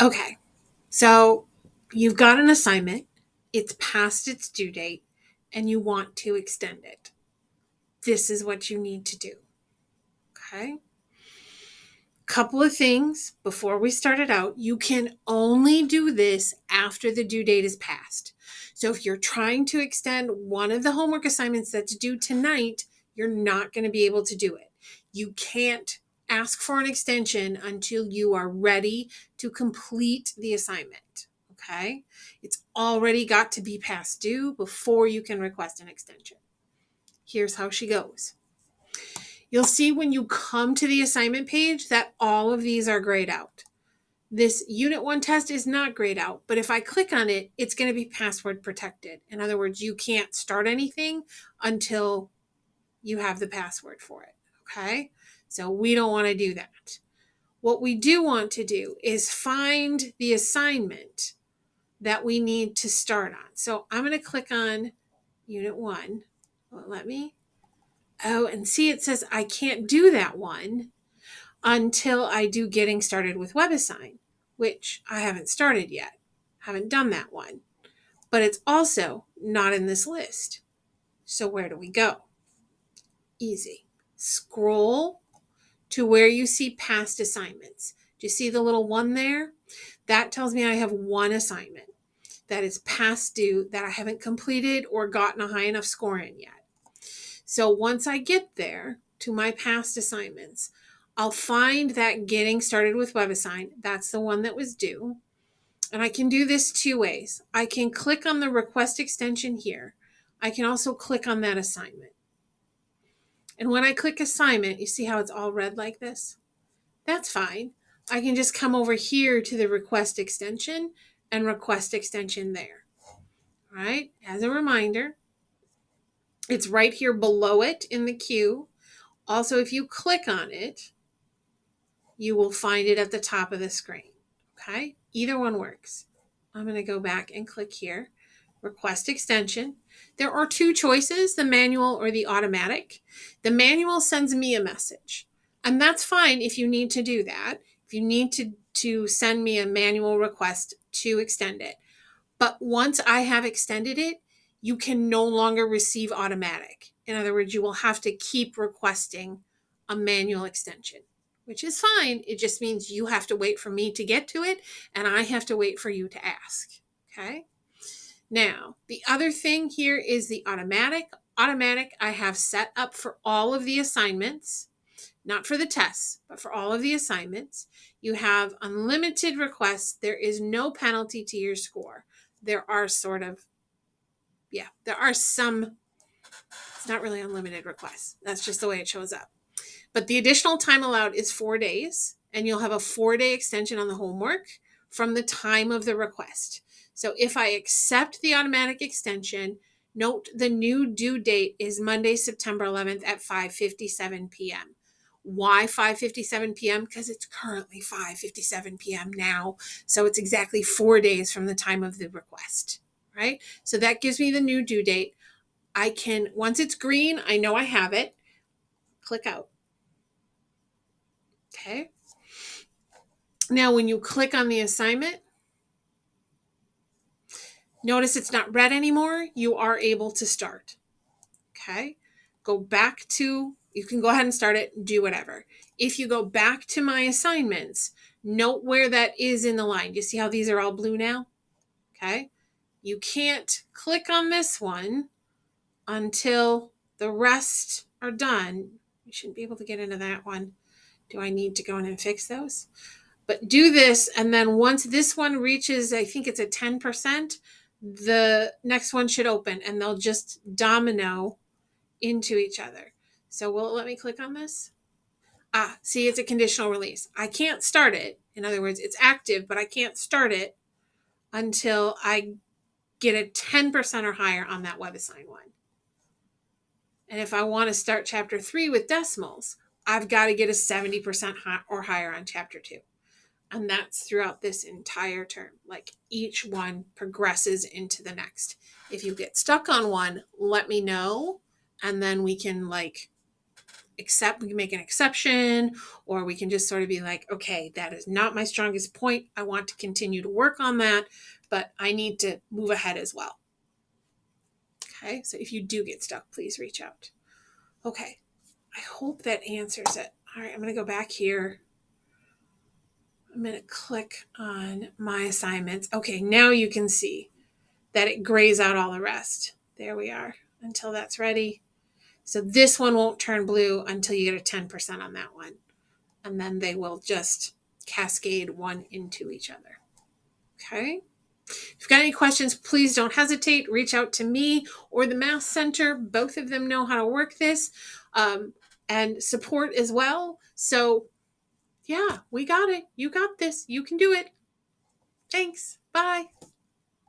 Okay. So you've got an assignment, it's past its due date, and you want to extend it. This is what you need to do. Okay. Couple of things before we start it out. You can only do this after the due date is passed. So if you're trying to extend one of the homework assignments that's due tonight, you're not going to be able to do it. You can't ask for an extension until you are ready to complete the assignment. Okay? It's already got to be past due before you can request an extension. Here's how she goes. You'll see when you come to the assignment page that all of these are grayed out. This Unit 1 test is not grayed out, but if I click on it, it's going to be password protected. In other words, you can't start anything until you have the password for it. Okay? So we don't want to do that. What we do want to do is find the assignment that we need to start on. So I'm going to click on Unit 1. Will it let me? Oh, and see, it says I can't do that one until I do getting started with WebAssign, which I haven't started yet. Haven't done that one. But it's also not in this list. So where do we go? Easy. Scroll to where you see past assignments. Do you see the little one there? That tells me I have one assignment that is past due that I haven't completed or gotten a high enough score in yet. So once I get there to my past assignments, I'll find that getting started with WebAssign. That's the one that was due. And I can do this two ways. I can click on the request extension here. I can also click on that assignment. And when I click assignment, you see how it's all red like this? That's fine. I can just come over here to the request extension and request extension there. All right. As a reminder, it's right here below it in the queue. Also, if you click on it, you will find it at the top of the screen. Okay. Either one works. I'm going to go back and click here. Request extension. There are two choices, the manual or the automatic. The manual sends me a message, and that's fine if you need to do that. If you need to send me a manual request to extend it. But once I have extended it, you can no longer receive automatic. In other words, you will have to keep requesting a manual extension, which is fine. It just means you have to wait for me to get to it, and I have to wait for you to ask. Okay? Now, the other thing here is the automatic. Automatic, I have set up for all of the assignments, not for the tests, but for all of the assignments. You have unlimited requests. There is no penalty to your score. There are there are some, it's not really unlimited requests. That's just the way it shows up. But the additional time allowed is 4 days, and you'll have a 4-day extension on the homework from the time of the request. So if I accept the automatic extension, note the new due date is Monday, September 11th at 5:57 p.m. Why 5:57 p.m.? Because it's currently 5:57 p.m. now. So it's exactly 4 days from the time of the request, right? So that gives me the new due date. I can, once it's green, I know I have it. Click out. Okay. Now, when you click on the assignment, notice it's not red anymore. You are able to start. Okay. Go back to, you can go ahead and start it, do whatever. If you go back to my assignments, note where that is in the line. You see how these are all blue now? Okay. You can't click on this one until the rest are done. You shouldn't be able to get into that one. Do I need to go in and fix those? But do this, and then once this one reaches, I think it's at 10%, the next one should open, and they'll just domino into each other. So will it let me click on this? See, it's a conditional release. I can't start it. In other words, it's active, but I can't start it until I get a 10% or higher on that WebAssign one. And if I want to start chapter 3 with decimals, I've got to get a 70% or higher on chapter 2. And that's throughout this entire term. Like each one progresses into the next. If you get stuck on one, let me know. And then we can we can make an exception, or we can just sort of be like, okay, that is not my strongest point. I want to continue to work on that, but I need to move ahead as well. Okay, so if you do get stuck, please reach out. Okay, I hope that answers it. All right, I'm going to go back here. I'm going to click on my assignments. Okay, now you can see that it grays out all the rest. There we are, until that's ready. So this one won't turn blue until you get a 10% on that one. And then they will just cascade one into each other. Okay? If you've got any questions, please don't hesitate. Reach out to me or the Math Center. Both of them know how to work this, and support as well. So, yeah, we got it. You got this. You can do it. Thanks. Bye.